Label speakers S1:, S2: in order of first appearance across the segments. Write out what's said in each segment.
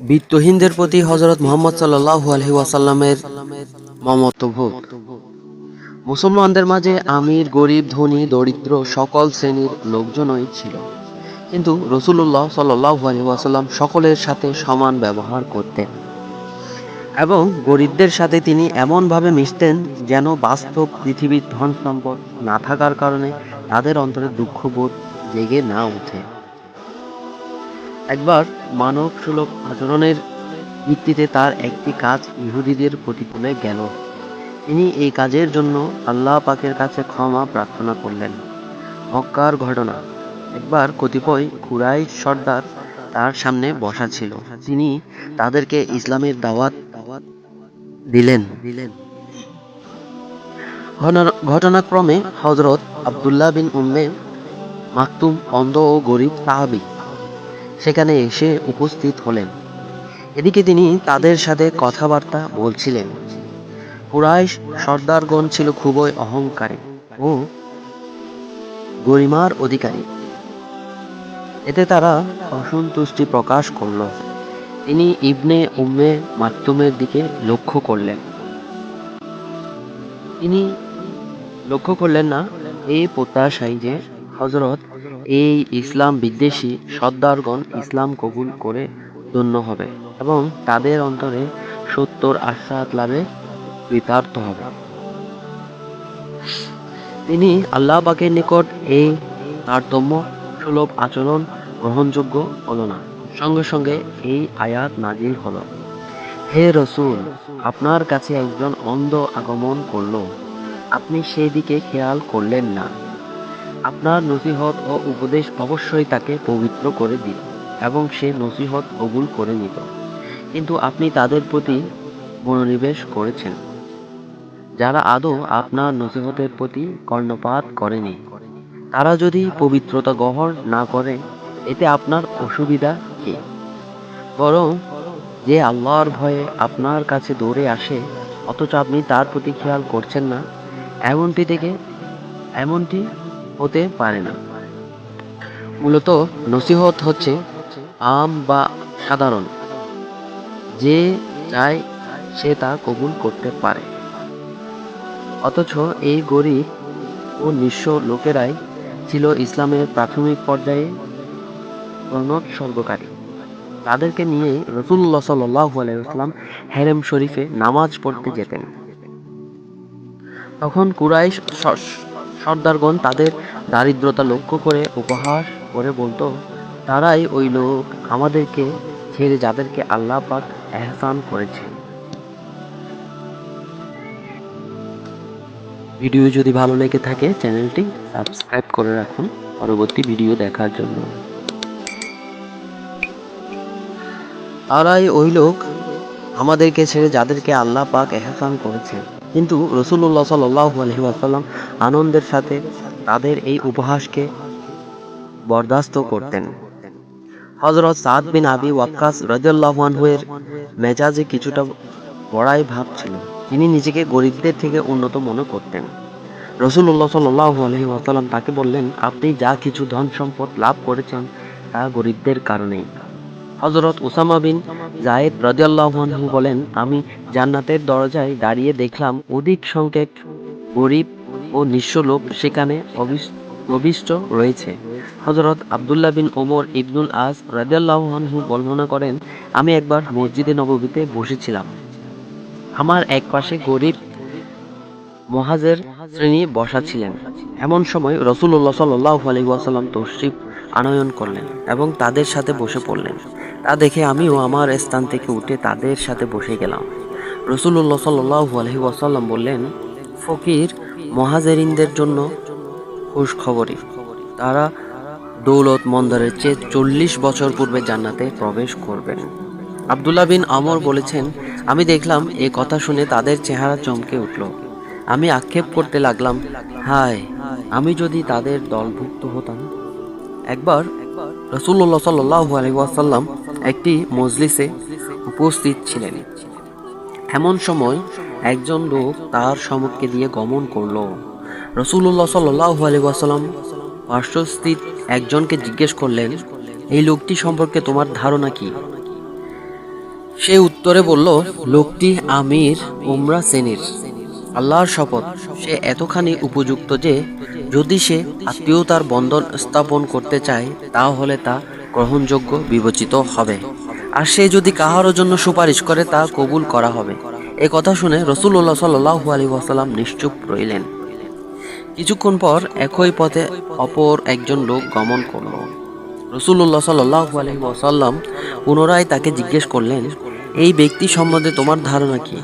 S1: বিত্তহীনদের প্রতি হযরত মুহাম্মদ সাল্লাল্লাহু আলাইহি ওয়াসাল্লামের মমত্ববোধ। মুসলমানদের মাঝে আমির, গরিব, ধনী, দরিদ্র সকল শ্রেণীর লোকজনই ছিল, কিন্তু রাসূলুল্লাহ সাল্লাল্লাহু আলাইহি ওয়াসাল্লাম সকলের সাথে সমান ব্যবহার করতেন এবং গরিবদের সাথে তিনি এমনভাবে মিশতেন যেন বাস্তব পৃথিবীর ধন সম্পদ না থাকার কারণে তাদের অন্তরে দুঃখবোধ জেগে না ওঠে। একবার মানব সুলভ আচরণের ভিত্তিতে তার একটি কাজ ইহুদিদের প্রতিকূলে গেল। তিনি এই কাজের জন্য আল্লাহ পাকের কাছে ক্ষমা প্রার্থনা করলেন। মক্কার ঘটনা। একবার কতিপয় কুরাইশ সর্দার তার সামনে বসা ছিল। তিনি তাদেরকে ইসলামের দাওয়াত দিলেন। ঘটনাক্রমে হযরত আব্দুল্লাহ বিন উম্মে মাকতুম অন্ধ ও গরিব সাহাবী সেখানে এসে উপস্থিত হলেন। এদিকে তিনি তাদের সাথে কথাবার্তা বলছিলেন। কুরাইশ সর্দারগণ ছিল খুবই অহংকারী ও গরিমার অধিকারী। এতে তারা অসন্তুষ্টি প্রকাশ করল। তিনি ইবনে উম্মে মাকতুমের দিকে লক্ষ্য করলেন। তিনি লক্ষ্য করলেন না এই প্রত্যাশায় যে হযরত এই ইসলাম বিদ্বেষী সর্দারগণ ইসলাম কবুল করে ধন্য হবে এবং তাদের অন্তরে সত্যর আস্বাদ লাভে কৃতার্থ হবে। তিনি আল্লাহ পাকের নিকট এই তারতম্য সুলভ আচরণ গ্রহণযোগ্য হলো না। সঙ্গে সঙ্গে এই আয়াত নাজিল হলো, হে রসূল, আপনার কাছে একজন অন্ধ আগমন করল, আপনি সেই দিকে খেয়াল করলেন না। আপনার নসিহত ও উপদেশ অবশ্যই তাকে পবিত্র করে দিত এবং সে নসিহত কবুল করে নিত, কিন্তু আপনি তাদের প্রতি মনোনিবেশ করেছেন যারা আদৌ আপনার নসিহতের প্রতি কর্ণপাত করেনি। তারা যদি পবিত্রতা গ্রহণ না করে, এতে আপনার অসুবিধা কি? বরং যে আল্লাহর ভয়ে আপনার কাছে দৌড়ে আসে অথচ আপনি তার প্রতি খেয়াল করছেন না, এমনটি হতে পারে না। মূলত নসিহত হচ্ছে আম বা সাধারণ, যে চায় সে তা কবুল করতে পারে। অথচ এই গরিব ও নিঃস্ব লোকেরাই ছিল ইসলামের প্রাথমিক পর্যায়ে প্রণোৎসর্গকারী। তাদেরকে নিয়ে রাসূলুল্লাহ সাল্লাল্লাহু আলাইহি ওয়াসাল্লাম হেরেম শরীফে নামাজ পড়তে যেতেন। তখন কুরাইশ সর্দারগণ তাদের দারিদ্রতা লক্ষ্য করে উপহাস করে বলতো, তারাই ওই লোক আমাদেরকে ছেড়ে যাদেরকে আল্লাহ পাক এহসান করেছেন। ভিডিও যদি ভালো লেগে থাকে চ্যানেলটি সাবস্ক্রাইব করে রাখুন পরবর্তী ভিডিও দেখার জন্য। তারাই ওই লোক আমাদেরকে ছেড়ে যাদেরকে আল্লাহ পাক এহসান করেছেন। কিন্তু রাসূলুল্লাহ সাল্লাল্লাহু আলাইহি ওয়াসাল্লাম আনন্দের সাথে তাদের এই উপহাসকে বরদাস্ত করতেন। হযরত সাদ বিন আবি ওয়াক্কাস রাদিয়াল্লাহু আনহু এর মেজাজে কিছুটা বড়াই ভাব ছিল। তিনি নিজেকে গরিবদের থেকে উন্নত মনে করতেন। রাসূলুল্লাহ সাল্লাল্লাহু আলাইহি ওয়াসাল্লাম তাকে বললেন, আপনি যা কিছু ধন সম্পদ লাভ করেছেন তা গরিবদের কারণেই। হযরত উসামা বিন যায়েদ রাদিয়াল্লাহু আনহু বলেন, আমি জান্নাতের দরজায় দাঁড়িয়ে দেখলাম অধিক সংখ্যক গরিব ও নিঃস্ব লোক সেখানে প্রবিষ্ট রয়েছে। হযরত আব্দুল্লাহ বিন ওমর ইবনুল আস রাদিয়াল্লাহু আনহু বর্ণনা করেন, আমি একবার মসজিদে নববীতে বসেছিলাম। আমার এক পাশে গরিব মুহাজির শ্রেণী বসা ছিলেন। এমন সময় রাসূলুল্লাহ সাল্লাল্লাহু আলাইহি ওয়াসাল্লাম তশরিফ আনয়ন করলেন এবং তাদের সাথে বসে পড়লেন। তা দেখে আমিও আমার স্থান থেকে উঠে তাদের সাথে বসে গেলাম। রাসূলুল্লাহ সাল্লাল্লাহু আলাইহি ওয়াসাল্লাম বললেন, ফকির মুহাজিরিনদের জন্য খুশখবরি, তারা দৌলতমন্দদের চেয়ে 40 বছর পূর্বে জান্নাতে প্রবেশ করবেন। আব্দুল্লাহ বিন আমর বলেছেন, আমি দেখলাম এ কথা শুনে তাদের চেহারা চমকে উঠল। আমি আক্ষেপ করতে লাগলাম, হায়, আমি যদি তাদের দলভুক্ত হতাম। একবার রাসূলুল্লাহ সাল্লাল্লাহু আলাইহি ওয়াসাল্লাম একটি মজলিসে উপস্থিত ছিলেন। এমন সময় একজন লোক তার সম্মুখে দিয়ে গমন করল। রাসূলুল্লাহ সাল্লাল্লাহু আলাইহি ওয়াসাল্লাম পার্শ্বস্থিত একজনকে জিজ্ঞেস করলেন, এই লোকটি সম্পর্কে তোমার ধারণা কি? সে উত্তরে বলল, লোকটি আমির উমরা শ্রেণীর। আল্লাহর শপথ, সে এতখানি উপযুক্ত যে যদি সে আত্মীয়তার বন্ধন স্থাপন করতে চায় তাহলে তা গ্রহণযোগ্য বিবেচিত হবে, আর সে যদি কাহারও জন্য সুপারিশ করে তা কবুল করা হবে। এ কথা শুনে রাসূলুল্লাহ সাল্লাল্লাহু আলাইহি ওয়াসাল্লাম নিশ্চুপ রইলেন। কিছুক্ষণ পর একই পথে অপর একজন লোক গমন করল। রাসূলুল্লাহ সাল্লাল্লাহু আলাইহি ওয়াসাল্লাম পুনরায় তাকে জিজ্ঞেস করলেন, এই ব্যক্তি সম্বন্ধে তোমার ধারণা কি?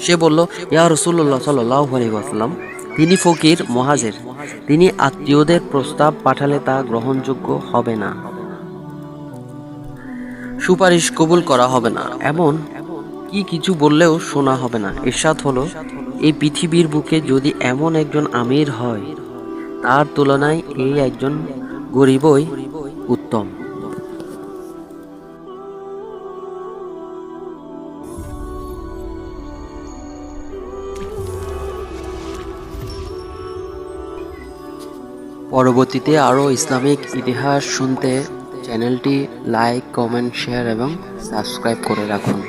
S1: সে বলল, ইয়া রাসূলুল্লাহ সাল্লাল্লাহু আলাইহি ওয়াসাল্লাম, তিনি ফকির মুহাজির, তিনি আত্মীয়দের প্রস্তাব পাঠালে তা গ্রহণযোগ্য হবে না, সুপারিশ কবুল করা হবে না, এমন কি কিছু বললেও শোনা হবে না। ইরশাদ হলো, এই পৃথিবীর বুকে যদি এমন একজন আমির হয় তার তুলনায় এই একজন গরিবই উত্তম। পরবর্তীতে আরও ইসলামিক ইতিহাস শুনতে চ্যানেলটি লাইক, কমেন্ট, শেয়ার এবং সাবস্ক্রাইব করে রাখুন।